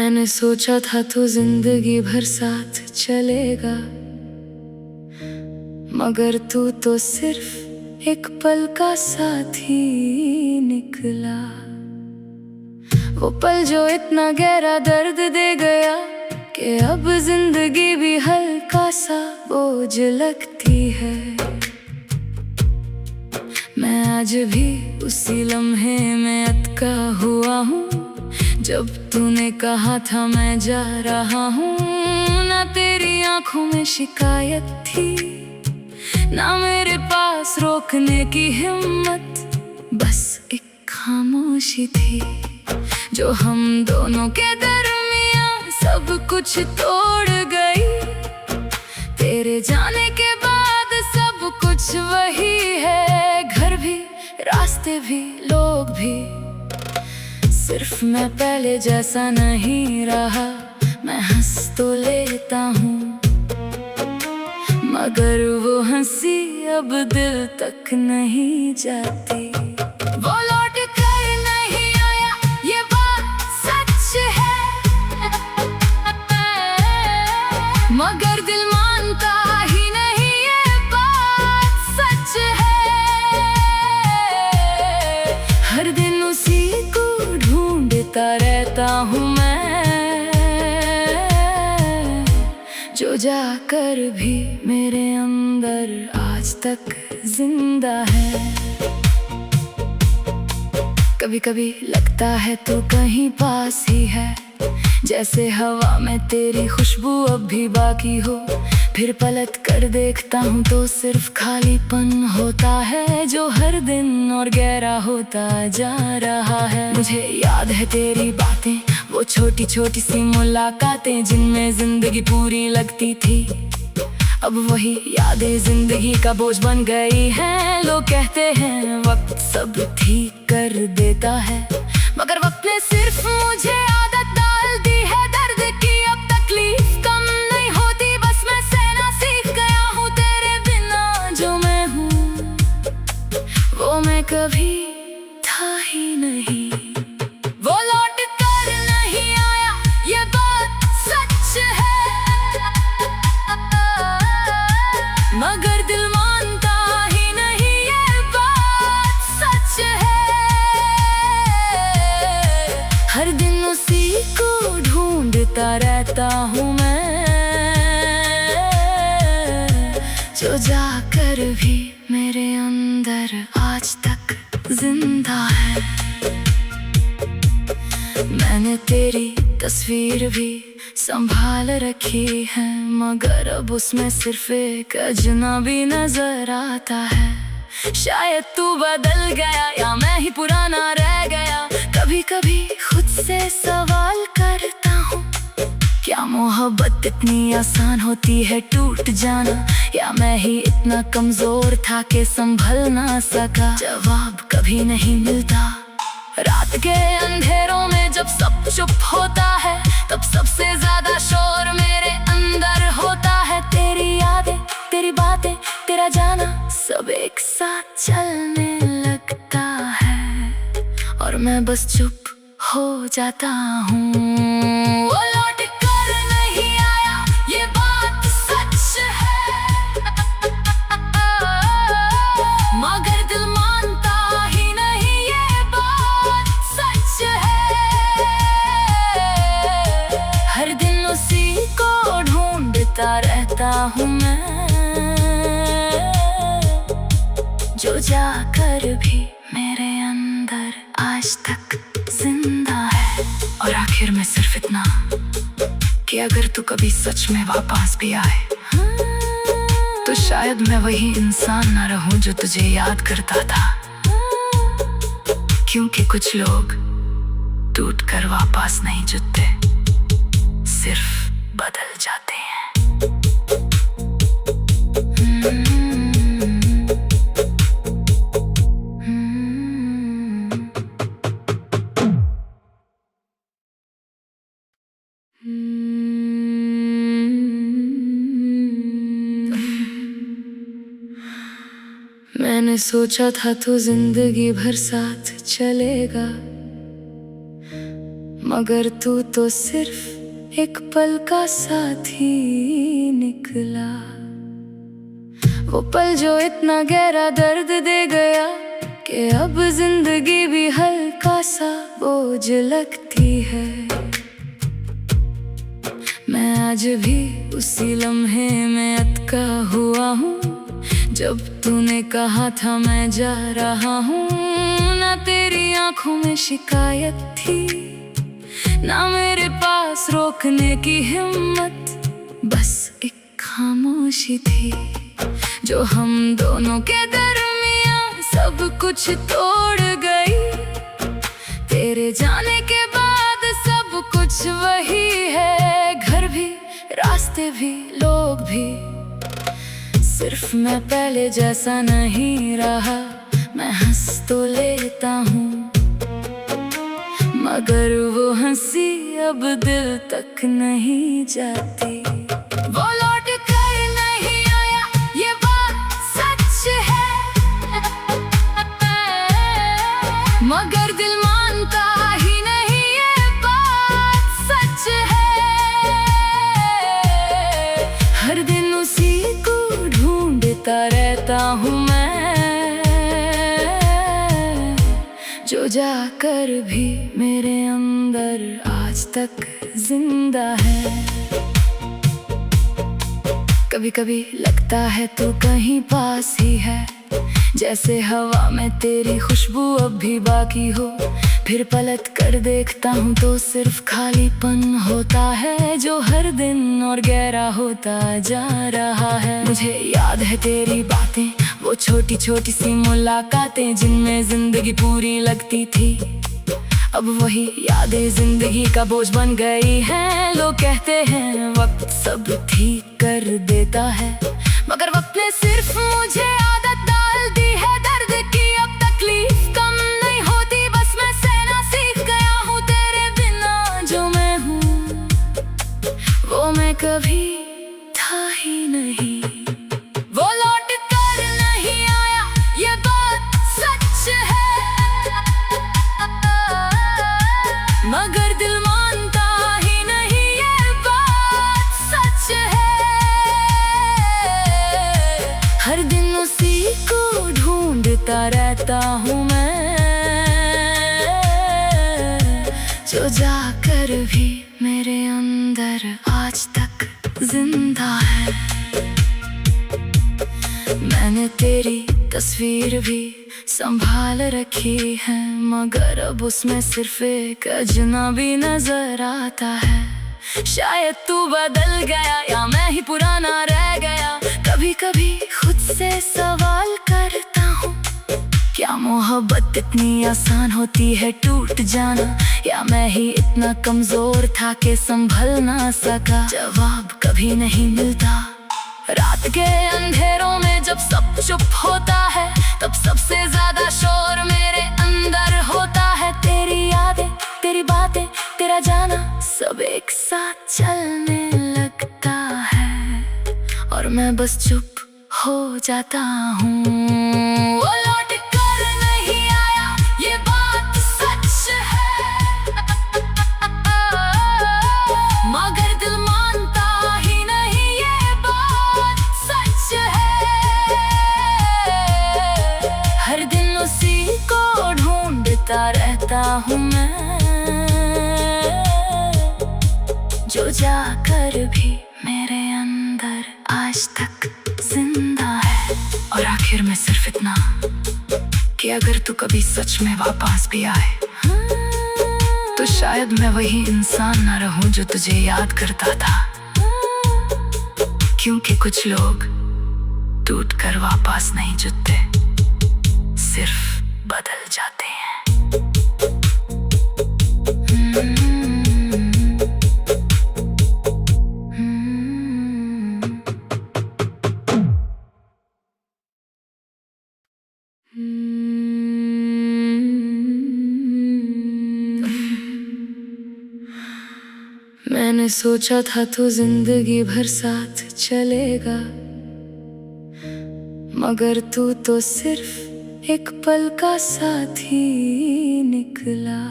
मैंने सोचा था तू जिंदगी भर साथ चलेगा, मगर तू तो सिर्फ एक पल का साथ ही निकला। वो पल जो इतना गहरा दर्द दे गया कि अब जिंदगी भी हल्का सा बोझ लगती है। मैं आज भी उसी लम्हे में अटका हुआ हूँ जब तूने कहा था मैं जा रहा हूँ। ना तेरी आंखों में शिकायत थी, ना मेरे पास रोकने की हिम्मत, बस एक खामोशी थी जो हम दोनों के दरमियां सब कुछ तोड़ गई। तेरे जाने के बाद सब कुछ वही है, घर भी, रास्ते भी, लोग भी। सिर्फ मैं पहले जैसा नहीं रहा, मैं हंस तो लेता हूँ, मगर वो हंसी अब दिल तक नहीं जाती। वो लौट कर नहीं आया, ये बात सच है, मगर दिल मानता ही नहीं, ये बात सच है। हर दिन उसी को ढूंढता रहता हूँ मैं, जो जाकर भी मेरे अंदर आज तक जिंदा है। कभी कभी लगता है तू कहीं पास ही है, जैसे हवा में तेरी खुशबू अब भी बाकी हो। फिर पलट कर देखता हूँ तो सिर्फ खालीपन होता है, जो हर दिन और गहरा होता जा रहा है। मुझे याद है तेरी बातें, वो छोटी छोटी सी मुलाकातें जिनमें जिंदगी पूरी लगती थी। अब वही यादें जिंदगी का बोझ बन गई हैं। लोग कहते हैं वक्त सब ठीक कर देता है, मगर वक्त ने सिर्फ मुझे आदत डाल दी है दर्द की। अब तकलीफ कम नहीं होती, बस मैं सहना सीख गया हूँ तेरे बिना। जो मैं हूँ वो मैं कभी था ही नहीं। वो लौट कर नहीं आया, ये बात सच है, मगर दिल मानता ही नहीं, ये बात सच है। हर दिन उसी को ढूंढता रहता हूँ मैं, जो जाकर भी मेरे अंदर आज तक जिंदा है। मैंने तेरी तस्वीर भी संभाल रखी है, मगर अब उसमें सिर्फ एक अजनबी नजर आता है। शायद तू बदल गया या मैं ही पुराना रह गया। कभी कभी खुद से सवाल करता हूँ, क्या मोहब्बत इतनी आसान होती है टूट जाना, या मैं ही इतना कमजोर था कि संभल ना सका। जवाब कभी नहीं मिलता। रात के अंधेरों में जब सब चुप होता है, तब सबसे ज्यादा शोर मेरे अंदर होता है। तेरी यादें, तेरी बातें, तेरा जाना, सब एक साथ चलने लगता है, और मैं बस चुप हो जाता हूँ। वो लौट कर नहीं आया, ये बात सच है, मगर दिल मानता ही नहीं, ये बात सच है। हर दिन उसी को ढूंढता रहता हूँ मैं, जो जाकर भी मेरे अंदर आज तक जिंदा है। और आखिर में सिर्फ इतना कि अगर तू कभी सच में वापस भी आए, तो शायद मैं वही इंसान ना रहूं जो तुझे याद करता था, क्योंकि कुछ लोग टूट कर वापस नहीं जुटते, सिर्फ बदल जाते हैं। मैंने सोचा था तू जिंदगी भर साथ चलेगा, मगर तू तो सिर्फ एक पल का साथी निकला। वो पल जो इतना गहरा दर्द दे गया कि अब जिंदगी भी हल्का सा बोझ लगती है। मैं आज भी उसी लम्हे में अटका हुआ हूँ जब तूने कहा था मैं जा रहा हूँ। ना तेरी आंखों में शिकायत थी, ना मेरे पास रोकने की हिम्मत, बस एक खामोशी थी जो हम दोनों के दरमियां सब कुछ तोड़ गई। तेरे जाने के बाद सब कुछ वही है, घर भी, रास्ते भी, लोग भी। सिर्फ मैं पहले जैसा नहीं रहा, मैं हंस तो लेता हूँ मगर वो हंसी अब दिल तक नहीं जाती। वो लौट कर नहीं आया, ये बात सच है, मगर दिल मानता ही नहीं, ये बात सच है। हर दिन उसी को ढूंढता रहता हूँ मैं, जो जाकर भी मेरे अंदर आज तक जिंदा है। कभी कभी लगता है तू कहीं पास ही है, जैसे हवा में तेरी खुशबू अब भी बाकी हो। फिर पलट कर देखता हूँ तो सिर्फ खालीपन होता है, जो हर दिन और गहरा होता जा रहा है। मुझे याद है तेरी बातें, वो छोटी छोटी सी मुलाकातें जिनमें जिंदगी पूरी लगती थी। अब वही यादें जिंदगी का बोझ बन गई हैं। लोग कहते हैं वक्त सब ठीक कर देता है, मगर वक्त ने सिर्फ मुझे आदत डाल दी है दर्द की। अब तकलीफ कम नहीं होती, बस मैं सहना सीख गया हूँ तेरे बिना। जो मैं हूँ वो मैं कभी था ही नहीं। वो लौट कर नहीं आया, ये बात सच है, मगर दिल मानता ही नहीं, ये बात सच है। हर दिन उसी को ढूंढता रहता हूँ मैं, जो जाकर भी मेरे अंदर आज तक जिंदा है। मैंने तेरी तस्वीर भी संभाल रखी है, मगर अब उसमें सिर्फ एक अजनबी नजर आता है। शायद तू बदल गया या मैं ही पुराना रह गया। कभी कभी खुद से सवाल करता हूँ, क्या मोहब्बत इतनी आसान होती है टूट जाना, या मैं ही इतना कमजोर था कि संभल ना सका। जवाब कभी नहीं मिलता। रात के अंधेरों में जब सब चुप होता है, तब सबसे ज्यादा शोर मेरे अंदर होता है। तेरी यादें, तेरी बातें, तेरा जाना सब एक साथ चलने लगता है, और मैं बस चुप हो जाता हूँ। वो लौट कर नहीं आया, ये बात सच है, मगर दिल मानता ही नहीं, ये बात सच है। हर दिन उसी को ढूंढता रहता हूँ मैं, जो जाकर भी मेरे अंदर आज तक जिंदा है। और आखिर में सिर्फ इतना कि अगर तू कभी सच में वापस भी आए, तो शायद मैं वही इंसान ना रहूं जो तुझे याद करता था। क्योंकि कुछ लोग टूट कर वापस नहीं जुटते, सिर्फ बदल जाते हैं। मैंने सोचा था तू जिंदगी भर साथ चलेगा, मगर तू तो सिर्फ एक पल का साथी निकला।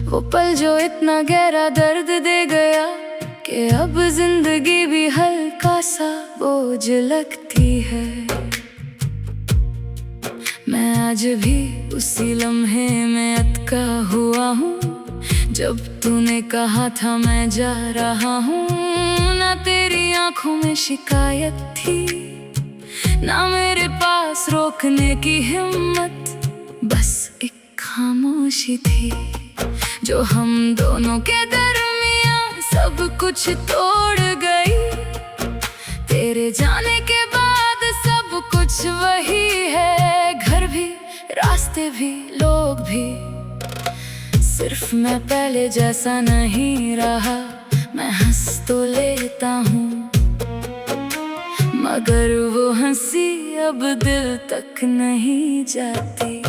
वो पल जो इतना गहरा दर्द दे गया कि अब जिंदगी भी हल्का सा बोझ लगती है। मैं आज भी उसी लम्हे में अटका हुआ हूँ जब तूने कहा था मैं जा रहा हूँ। ना तेरी आंखों में शिकायत थी, ना मेरे पास रोकने की हिम्मत, बस एक खामोशी थी जो हम दोनों के दरमियां सब कुछ तोड़ गई। तेरे जाने के बाद सब कुछ वही है, घर भी, रास्ते भी, लोग भी। सिर्फ मैं पहले जैसा नहीं रहा, मैं हंस तो लेता हूँ मगर वो हंसी अब दिल तक नहीं जाती।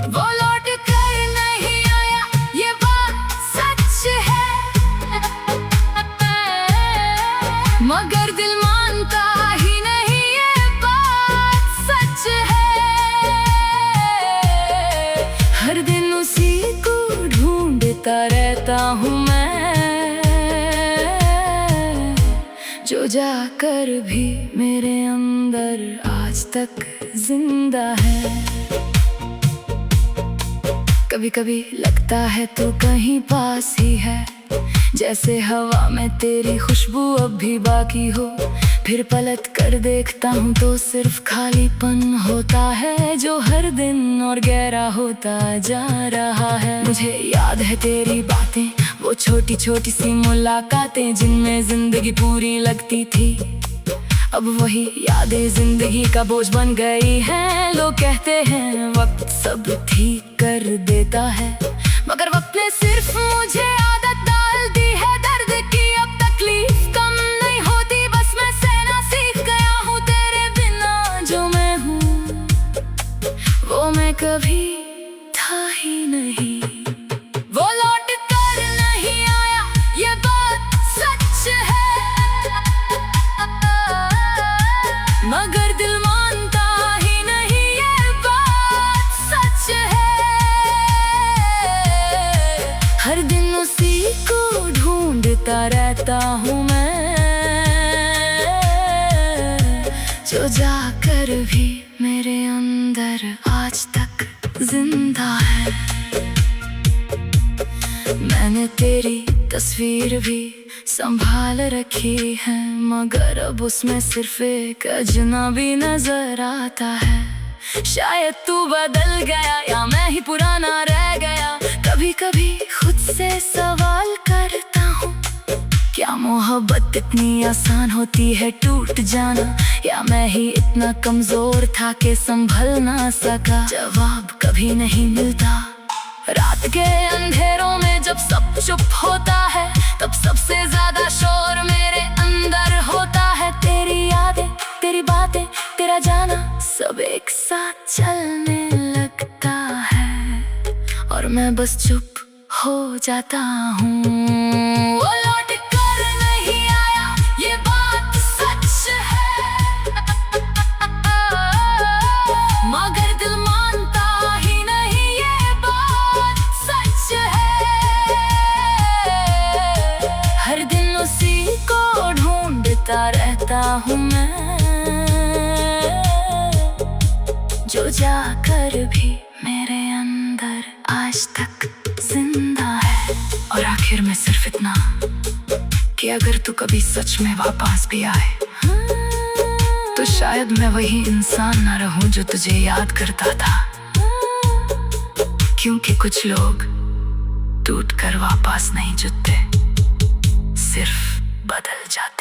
वो लौट कर नहीं आया, ये बात सच है, मगर दिल मानता ही नहीं, ये बात सच है। हर दिन उसी को ढूंढता रहता हूँ मैं, जो जाकर भी मेरे अंदर आज तक जिंदा है। कभी कभी लगता है तू कहीं पास ही है, जैसे हवा में तेरी खुशबू अब भी बाकी हो। फिर पलट कर देखता हूँ तो सिर्फ खालीपन होता है, जो हर दिन और गहरा होता जा रहा है। मुझे याद है तेरी बातें, वो छोटी छोटी सी मुलाकातें जिनमें जिंदगी पूरी लगती थी। अब वही यादें जिंदगी का बोझ बन गई हैं। लोग कहते हैं वक्त सब ठीक कर देता है, मगर वक्त ने सिर्फ मुझे आदत डाल दी है दर्द की। अब तकलीफ कम नहीं होती, बस मैं सहना सीख गया हूँ तेरे बिना। जो मैं हूँ वो मैं कभी था ही नहीं। वो लौट कर नहीं आया, ये बात सच है, मगर दिल मानता ही नहीं, ये बात सच है। हर दिन उसी को ढूंढता रहता हूँ मैं, जो जाकर भी मेरे अंदर आज तक जिंदा है। मैंने तेरी तस्वीर भी संभाल रखी है, मगर अब उसमें सिर्फ एक अजनबी नजर आता है। शायद तू बदल गया या मैं ही पुराना रह गया। कभी कभी खुद से सवाल करता हूँ, क्या मोहब्बत इतनी आसान होती है टूट जाना, या मैं ही इतना कमजोर था कि संभल ना सका। जवाब कभी नहीं मिलता। रात के अंधेरों में जब सब चुप होता है, तब सबसे ज्यादा शोर मेरे अंदर होता है। तेरी यादें, तेरी बातें, तेरा जाना सब एक साथ चलने लगता है, और मैं बस चुप हो जाता हूँ। वो लौट कर नहीं आया, ये बात सच है, मगर दिल मानता ही नहीं, ये बात सच है। हर दिन उसी को ढूंढता रहता हूँ मैं, जो जाकर भी मेरे अंदर आज तक जिंदा है। और आखिर में सिर्फ इतना कि अगर तू कभी सच में वापस भी आए, तो शायद मैं वही इंसान ना रहूं जो तुझे याद करता था, क्योंकि कुछ लोग टूट कर वापस नहीं जुटते, सिर्फ बदल जाते।